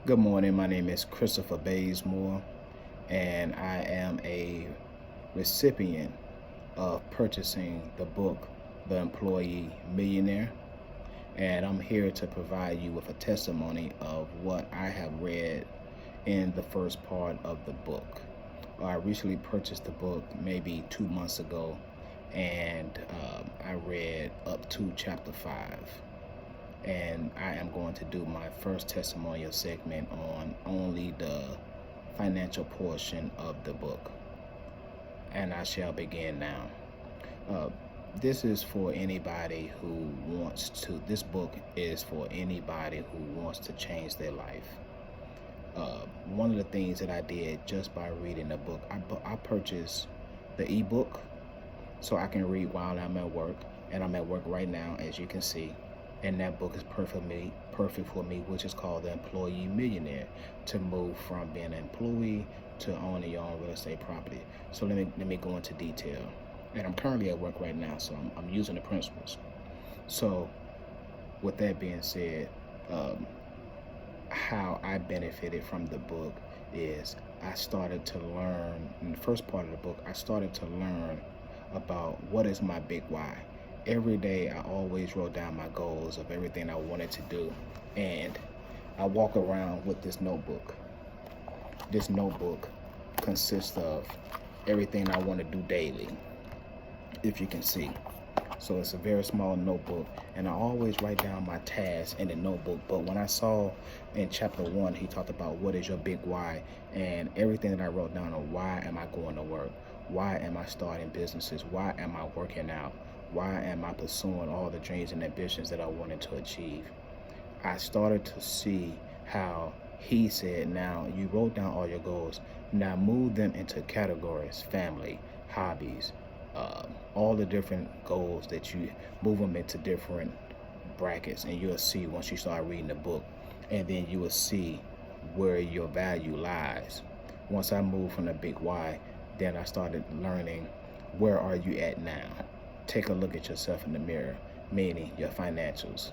Good morning. My name is Christopher Bazemore, and I am a recipient of purchasing the book, The Employee Millionaire. And I'm here to provide you with a testimony of what I have read in the first part of the book. I recently purchased the book maybe 2 months ago, and I read up to chapter 5. And I am going to do my first testimonial segment on only the financial portion of the book. And I shall begin now. This is for anybody who wants to, this book is for anybody who wants to change their life. One of the things that I did just by reading the book, I purchased the ebook so I can read while I'm at work. And I'm at work right now, as you can see. And that book is perfect for me, which is called The Employee Millionaire, to move from being an employee to owning your own real estate property. So let me go into detail. And I'm currently at work right now, so I'm using the principles. So with that being said, how I benefited from the book is I started to learn, in the first part of the book, I started to learn about what is my big why. Every day I always wrote down my goals of everything I wanted to do, and I walk around with this notebook. This notebook consists of everything I want to do daily, if you can see. So it's a very small notebook, and I always write down my tasks in the notebook. But when I saw in chapter 1, he talked about what is your big why, and everything that I wrote down on why am I going to work, why am I starting businesses, why am I working out, why am I pursuing all the dreams and ambitions that I wanted to achieve. I started to see how he said, now you wrote down all your goals, now move them into categories: family, hobbies, all the different goals that you move them into different brackets, and you'll see once you start reading the book, and then you will see where your value lies. Once I moved from the big why, then I started learning, where are you at now? Take a look at yourself in the mirror, meaning your financials.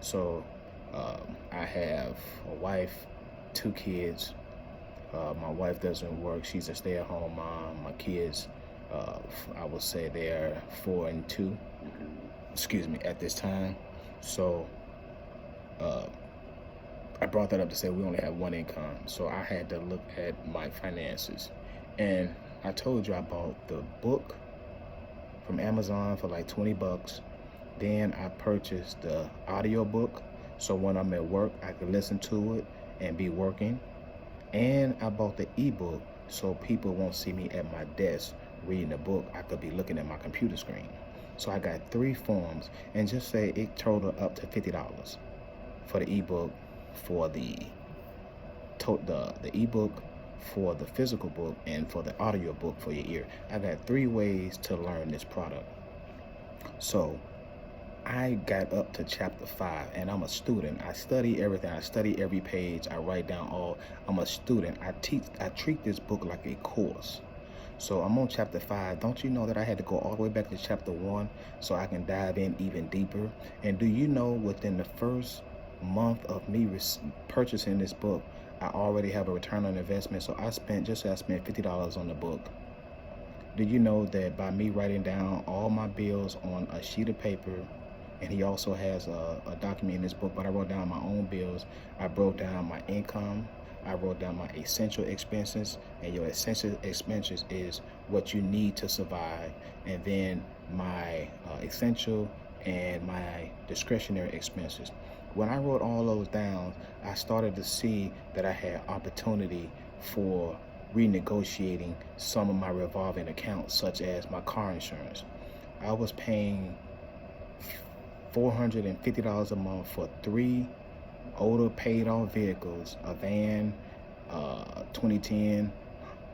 So I have a wife, 2 kids. My wife doesn't work. She's a stay-at-home mom. My kids, I would say they're 4 and 2, at this time. So I brought that up to say we only have one income. So I had to look at my finances. And I told you I bought the book from Amazon for like 20 bucks. Then I purchased the audio book, so when I'm at work I could listen to it and be working. And I bought the ebook so people won't see me at my desk reading the book. I could be looking at my computer screen. So I got 3 forms, and just say it totaled up to $50 for the ebook, for the ebook, for the physical book, and for the audio book for your ear. I got 3 ways to learn this product. So I got up to chapter 5, and I'm a student. I study everything. I study every page. I write down all. I'm a student. I treat this book like a course. So I'm on chapter 5. Don't you know that I had to go all the way back to chapter 1 so I can dive in even deeper? And do you know, within the first month of me purchasing this book, I already have a return on investment. So I spent $50 on the book. Did you know that by me writing down all my bills on a sheet of paper, and he also has a document in this book, but I wrote down my own bills. I wrote down my income. I wrote down my essential expenses, and your essential expenses is what you need to survive. And then my essential and my discretionary expenses. When I wrote all those down, I started to see that I had opportunity for renegotiating some of my revolving accounts, such as my car insurance. I was paying $450 a month for 3 older paid-off vehicles: a van, 2010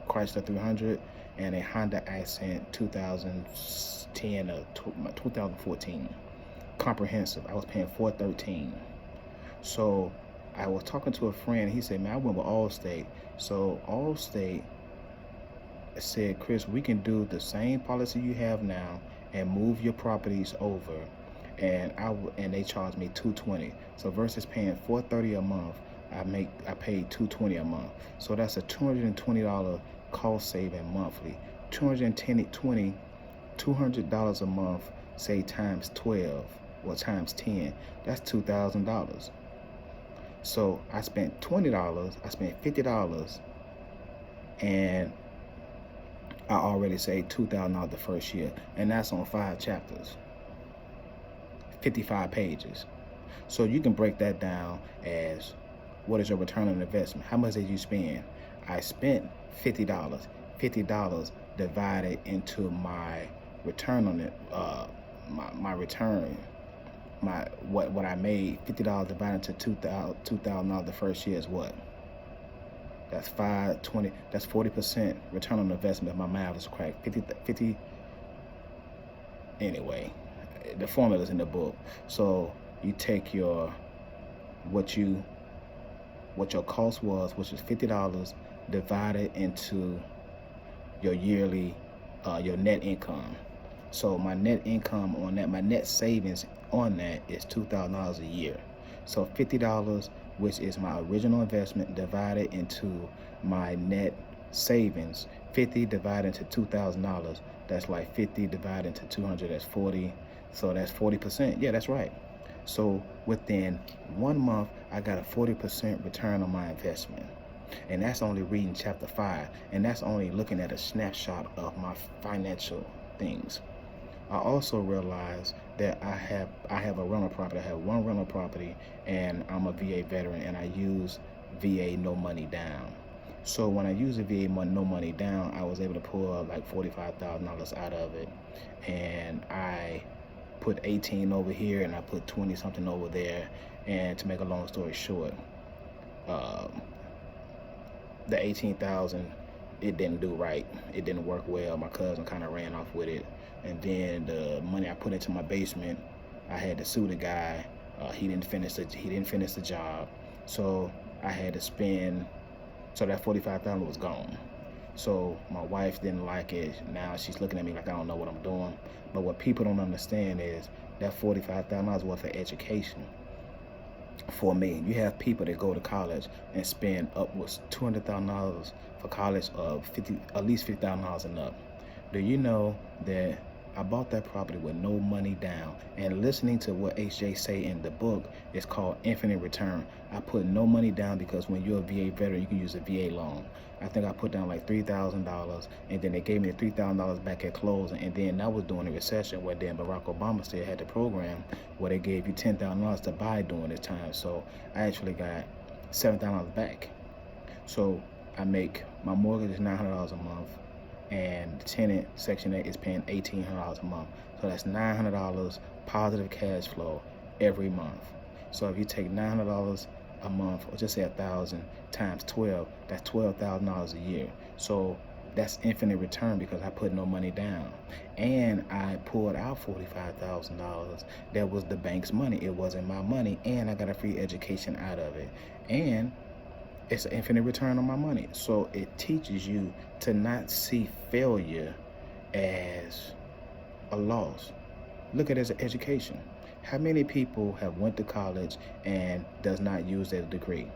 Chrysler 300, and a Honda Accent 2010 or 2014 comprehensive. I was paying $413. So I was talking to a friend. He said, man, I went with Allstate. So Allstate said, Chris, we can do the same policy you have now and move your properties over. And they charged me $220. So versus paying $430 a month, I paid $220 a month. So that's a $220 cost saving monthly. $200 a month, say times 12 or times 10, that's $2,000. So I spent $20, I spent $50, and I already saved $2,000 the first year, and that's on 5 chapters, 55 pages. So you can break that down as, what is your return on investment? How much did you spend? I spent $50. $50 divided into my return on it, my return, what I made. $50 divided into $2,000 the first year is what? That's 520. That's 40% return on investment. If my math is correct. 50. Anyway, the formula's in the book. So you take what your cost was, which is $50, divided into your yearly, your net income. So my net income on that, my net savings on that is $2,000 a year. So $50, which is my original investment, divided into my net savings. 50 divided into $2,000, that's like 50 divided into 200, that's 40. So that's 40%. Yeah, that's right. So within 1 month, I got a 40% return on my investment. And that's only reading chapter 5. And that's only looking at a snapshot of my financial things. I also realized that I have a rental property. I have one rental property, and I'm a VA veteran, and I use VA no money down. So when I use the VA no money down, I was able to pull like $45,000 out of it, and I put 18 over here, and I put 20 something over there. And to make a long story short, the 18,000, it didn't do right. It didn't work well. My cousin kind of ran off with it. And then the money I put into my basement, I had to sue the guy. He didn't finish the job. So I had to spend, so that $45,000 was gone. So my wife didn't like it. Now she's looking at me like I don't know what I'm doing. But what people don't understand is that $45,000 worth of education. For me, you have people that go to college and spend upwards $200,000 for college, of at least $50,000 and up. Do you know that I bought that property with no money down? And listening to what HJ say in the book is called infinite return. I put no money down because when you're a VA veteran, you can use a VA loan. I think I put down like $3,000, and then they gave me the $3,000 back at closing. And then that was during the recession, where then Barack Obama still had the program where they gave you $10,000 to buy during this time. So I actually got $7,000 back. So I make, my mortgage is $900 a month, and the tenant, Section 8, is paying $1,800 a month. So that's $900 positive cash flow every month. So if you take $900 a month, or just say 1,000 times 12, that's $12,000 a year. So that's infinite return because I put no money down. And I pulled out $45,000. That was the bank's money. It wasn't my money. And I got a free education out of it. And it's an infinite return on my money. So it teaches you to not see failure as a loss. Look at it as an education. How many people have went to college and does not use their degree?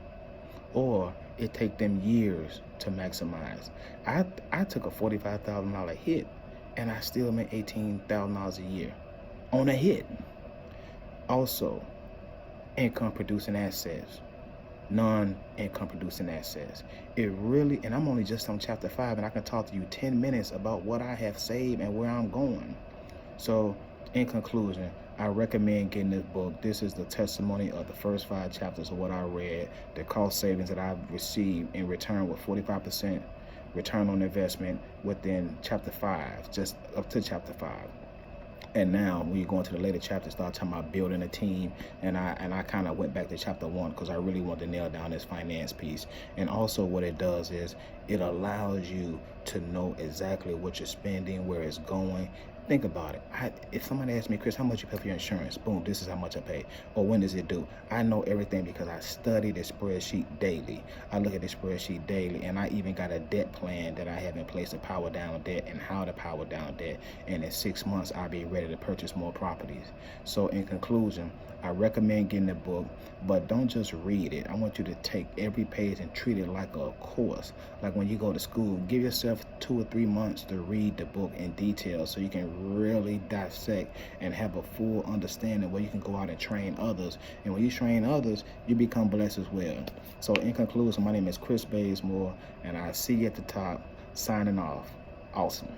Or it take them years to maximize. I took a $45,000 hit, and I still made $18,000 a year on a hit. Also, income producing assets, non-income producing assets. It really, and I'm only just on chapter 5, and I can talk to you 10 minutes about what I have saved and where I'm going. So in conclusion, I recommend getting this book. This is the testimony of the first 5 chapters of what I read, the cost savings that I've received in return with 45% return on investment within chapter 5, just up to chapter 5. And now when you go into the later chapters, start talking about building a team, and I kind of went back to chapter 1 because I really wanted to nail down this finance piece. And also what it does is it allows you to know exactly what you're spending, where it's going. Think about it. If somebody asks me, Chris, how much you pay for your insurance? Boom, this is how much I pay. Or when does it due? I know everything because I study the spreadsheet daily. I look at the spreadsheet daily, and I even got a debt plan that I have in place to power down debt and how to power down debt. And in 6 months, I'll be ready to purchase more properties. So in conclusion, I recommend getting the book, but don't just read it. I want you to take every page and treat it like a course. Like when you go to school, give yourself 2 or 3 months to read the book in detail so you can really dissect and have a full understanding where you can go out and train others. And when you train others, you become blessed as well. So in conclusion, my name is Chris Bazemore, and I see you at the top, signing off. Awesome.